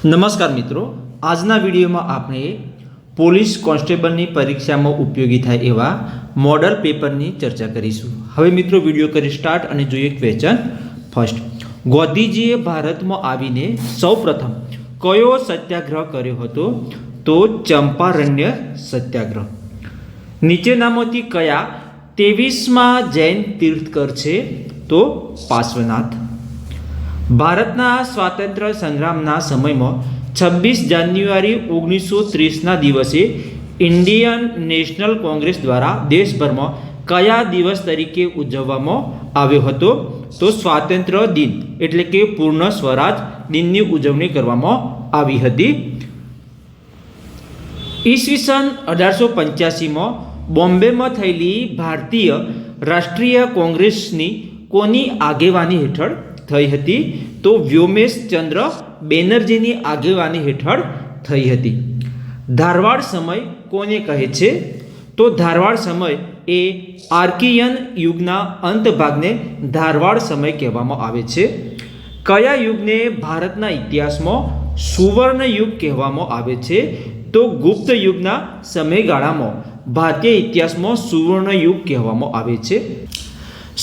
નમસ્કાર મિત્રો, આજના વિડીયોમાં આપણે પોલીસ કોન્સ્ટેબલની પરીક્ષામાં ઉપયોગી થાય એવા મોડલ પેપરની ચર્ચા કરીશું. હવે મિત્રો વિડીયો કરી સ્ટાર્ટ અને જોઈએ ક્વેશ્ચન ફર્સ્ટ. ગાંધીજીએ ભારતમાં આવીને સૌપ્રથમ કયો સત્યાગ્રહ કર્યો હતો? તો ચંપારણ્ય સત્યાગ્રહ. નીચેનામાંથી કયા 23મા જૈન તીર્થકર છે? તો પાર્શ્વનાથ. ભારતના સ્વાતંત્ર્ય સંગ્રામના સમયમાં 26 જાન્યુઆરી 1930ના દિવસે ઇન્ડિયન નેશનલ કોંગ્રેસ દ્વારા દેશભરમાં કયા દિવસ તરીકે ઉજવવામાં આવ્યો હતો? તો સ્વાતંત્ર્ય દિન એટલે કે પૂર્ણ સ્વરાજ દિનની ઉજવણી કરવામાં આવી હતી. ઈસવીસન 1885માં બોમ્બેમાં થયેલી ભારતીય રાષ્ટ્રીય કોંગ્રેસની કોની આગેવાની હેઠળ થઈ હતી? તો વ્યોમેશચંદ્ર બેનર્જીની આગેવાની હેઠળ થઈ હતી. ધારવાડ સમય કોને કહે છે? તો ધારવાડ સમય એ આર્કિયન યુગના અંત ભાગને ધારવાડ સમય કહેવામાં આવે છે. કયા યુગને ભારતના ઇતિહાસમાં સુવર્ણ યુગ કહેવામાં આવે છે? તો ગુપ્ત યુગના સમયગાળામાં ભારતીય ઇતિહાસમાં સુવર્ણ યુગ કહેવામાં આવે છે.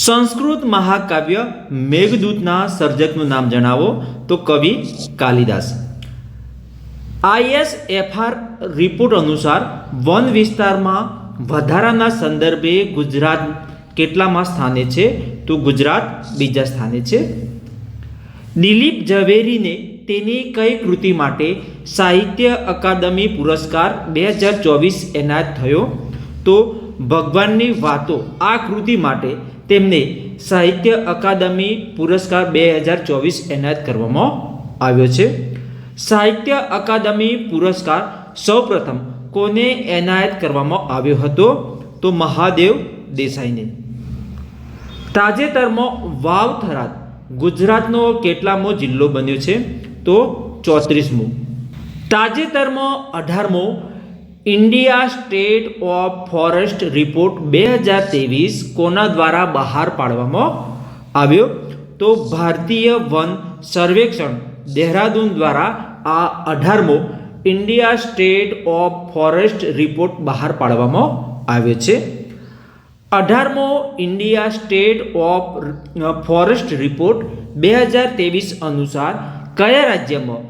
સંસ્કૃત મહાકાવ્ય મેઘદૂતના સર્જકનું નામ જણાવો? તો કવિ કાલિદાસ. ISFR રિપોર્ટ અનુસાર વન વિસ્તારમાં વધારાના સંદર્ભે ગુજરાત કેટલામાં સ્થાને છે? તો ગુજરાત બીજા સ્થાને છે. દિલીપ ઝવેરીને તેની કઈ કૃતિ માટે સાહિત્ય અકાદમી પુરસ્કાર 2024 એનાયત થયો? તો ભગવાનની વાતો આ કૃતિ માટે તેમને સાહિત્ય અકાદમી પુરસ્કાર 2024 એનાયત કરવામાં આવ્યો છે. સાહિત્ય અકાદમી પુરસ્કાર સૌપ્રથમ કોને એનાયત કરવામાં આવ્યો હતો? તો મહાદેવ દેસાઈને. તાજેતરમાં વાવ થરાદ ગુજરાતનો કેટલામો જિલ્લો બન્યો છે? તો 34મો. તાજેતરમાં 18મો India state of forest report 2023 કોના દ્વારા બહાર પાડવામાં આવ્યો? તો ભારતીય વન સર્વેક્ષણ દહેરાદૂન દ્વારા આ 18મો India state of forest report બહાર પાડવામાં આવ્યો છે. 18મો India state of forest report 2023 અનુસાર કયા રાજ્યમાં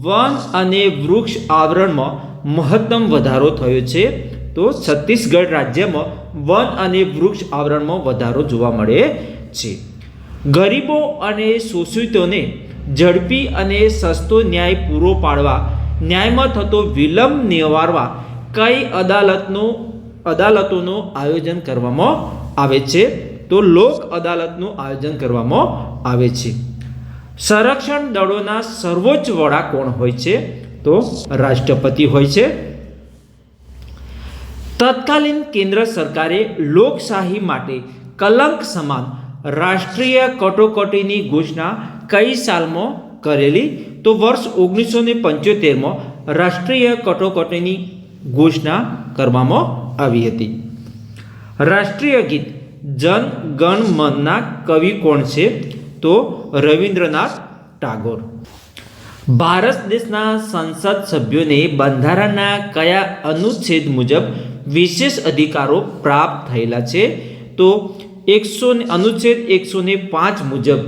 વન અને વૃક્ષ આવરણમાં મહત્તમ વધારો થયો છે? તો છત્તીસગઢ રાજ્યમાં વન અને વૃક્ષ આવરણમાં વધારો જોવા મળે છે. ગરીબો અને શોષિતોને ઝડપી અને સસ્તો ન્યાય પૂરો પાડવા ન્યાયમાં થતો વિલંબ નિવારવા કઈ અદાલતોનું આયોજન કરવામાં આવે છે? તો લોક અદાલતનું આયોજન કરવામાં આવે છે. સંરક્ષણ દળોના સર્વોચ્ચ વડા કોણ હોય છે? તો રાષ્ટ્રપતિ હોય છે. તત્કાલીન કેન્દ્ર સરકારે લોકશાહી માટે કલંક સમાન રાષ્ટ્રીય કટોકટીની ઘોષણા કઈ સાલમાં કરેલી? તો વર્ષ 1975માં રાષ્ટ્રીય કટોકટીની ઘોષણા કરવામાં આવી હતી. રાષ્ટ્રીય ગીત જન ગણ મનના કવિ કોણ છે? તો રવિન્દ્રનાથ ટાગોર. ભારત દેશના સંસદ સભ્યોને બંધારણના કયા અનુચ્છેદ મુજબ વિશેષ અધિકારો પ્રાપ્ત થયેલા છે? તો અનુચ્છેદ 105 મુજબ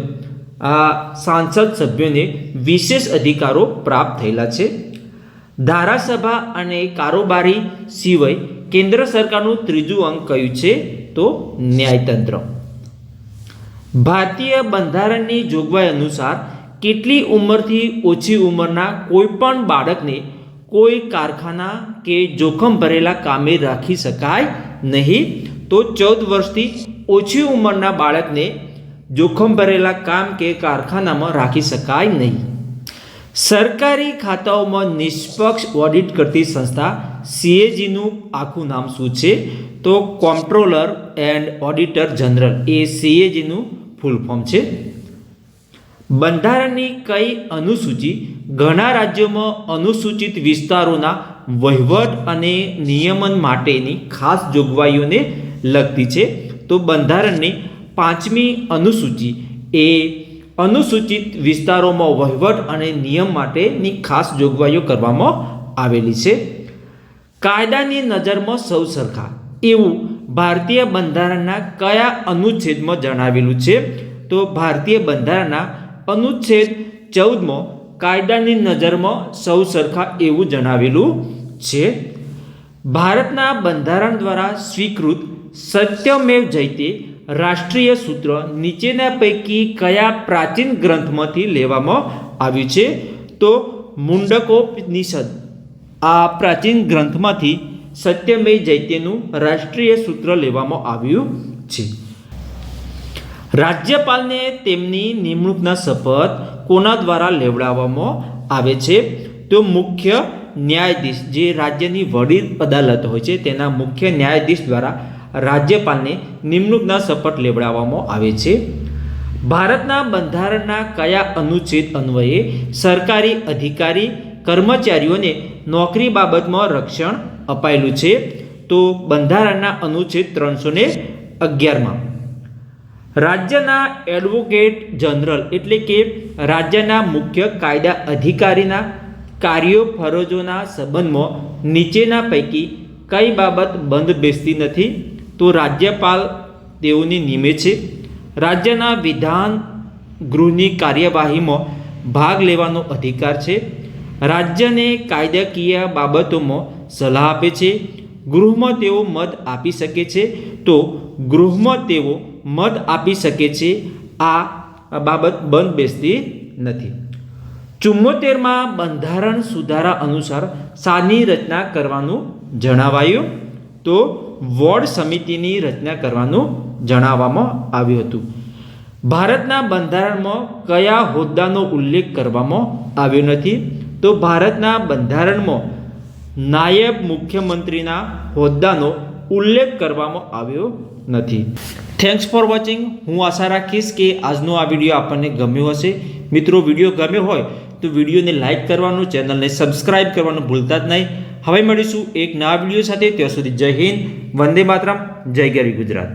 આ સાંસદ સભ્યોને વિશેષ અધિકારો પ્રાપ્ત થયેલા છે. ધારાસભા અને કારોબારી સિવાય કેન્દ્ર સરકારનું ત્રીજું અંગ કયું છે? તો ન્યાયતંત્ર. ભારતીય બંધારણની જોગવાઈ અનુસાર કેટલી ઉંમરથી ઓછી ઉંમરના કોઈ પણ બાળકને કોઈ કારખાના કે જોખમ ભરેલા કામે રાખી શકાય નહીં? તો 14 વર્ષથી ઓછી ઉંમરના બાળકને જોખમ ભરેલા કામ કે કારખાનામાં રાખી શકાય નહીં. સરકારી ખાતાઓમાં નિષ્પક્ષ ઓડિટ કરતી સંસ્થા CAGનું આખું નામ શું છે? તો કોમ્પ્ટ્રોલર એન્ડ ઓડિટર જનરલ એ CAGનું ફૂલ ફોર્મ છે. બંધારણની કઈ અનુસૂચિ ઘણા રાજ્યોમાં અનુસૂચિત વિસ્તારોના વહીવટ અને નિયમન માટેની ખાસ જોગવાઈઓને લગતી છે? તો બંધારણની 5મી અનુસૂચિ એ અનુસૂચિત વિસ્તારોમાં વહીવટ અને નિયમ માટેની ખાસ જોગવાઈઓ કરવામાં આવેલી છે. કાયદાની નજરમાં સૌ સરખા એવું ભારતીય બંધારણના કયા અનુચ્છેદમાં જણાવેલું છે? તો ભારતીય બંધારણના અનુચ્છેદ 14માં કાયદાની નજરમાં સૌ સરખા એવું જણાવેલું છે. ભારતના બંધારણ દ્વારા સ્વીકૃત સત્યમેવ જયતે રાષ્ટ્રીય સૂત્ર નીચેના પૈકી કયા પ્રાચીન ગ્રંથમાંથી લેવામાં આવ્યું છે? તો મુંડકોપનિષદ આ પ્રાચીન ગ્રંથમાંથી સત્યમેવ જયતેનું રાષ્ટ્રીય સૂત્ર લેવામાં આવ્યું છે. રાજ્યપાલને તેમની નિમણૂકના શપથ કોના દ્વારા લેવડાવવામાં આવે છે? તો મુખ્ય ન્યાયાધીશ, જે રાજ્યની વડી અદાલત હોય છે તેના મુખ્ય ન્યાયાધીશ દ્વારા રાજ્યપાલને નિમણૂકના શપથ લેવડાવવામાં આવે છે. ભારતના બંધારણના કયા અનુચ્છેદ અન્વયે સરકારી અધિકારી કર્મચારીઓને નોકરી બાબતમાં રક્ષણ અપાયેલું છે? તો બંધારણના અનુચ્છેદ 311માં. રાજ્યના એડવોકેટ જનરલ એટલે કે રાજ્યના મુખ્ય કાયદા અધિકારીના કાર્યો ફરજોના સંબંધમાં નીચેના પૈકી કઈ બાબત બંધ બેસતી નથી? તો રાજ્યપાલ તેઓની નિમે છે. રાજ્યના વિધાન ગૃહની કાર્યવાહીમાં ભાગ લેવાનો અધિકાર છે. રાજ્યને કાયદાકીય બાબતોમાં સલાહ આપે છે. ગૃહમાં તેઓ મત આપી શકે છે. તો ગૃહમાં તેઓ મત આપી શકે છે. આ બાબત બંધ બેસતી નથી. 74માં બંધારણ સુધારા અનુસાર શાની રચના કરવાનું જણાવાયું? તો વોર્ડ સમિતિની રચના કરવાનું જણાવવામાં આવ્યું હતું. ભારતના બંધારણમાં કયા હોદ્દાનો ઉલ્લેખ કરવામાં આવ્યો નથી? તો ભારતના બંધારણમાં નાયબ મુખ્યમંત્રીના હોદ્દાનો ઉલ્લેખ કરવામાં આવ્યો નથી. Thanks for watching. હું આશા રાખીશ કે આજનો આ વિડીયો આપણને ગમ્યો હશે. મિત્રો, વિડીયો ગમ્યો હોય તો વિડીયોને લાઇક કરવાનું, ચેનલને સબસ્ક્રાઇબ કરવાનું ભૂલતા જ નહીં. હવે મળીશું એક નવા વિડીયો સાથે. ત્યાં સુધી જય હિન્દ, વંદે માતરમ, જય ગરી ગુજરાત.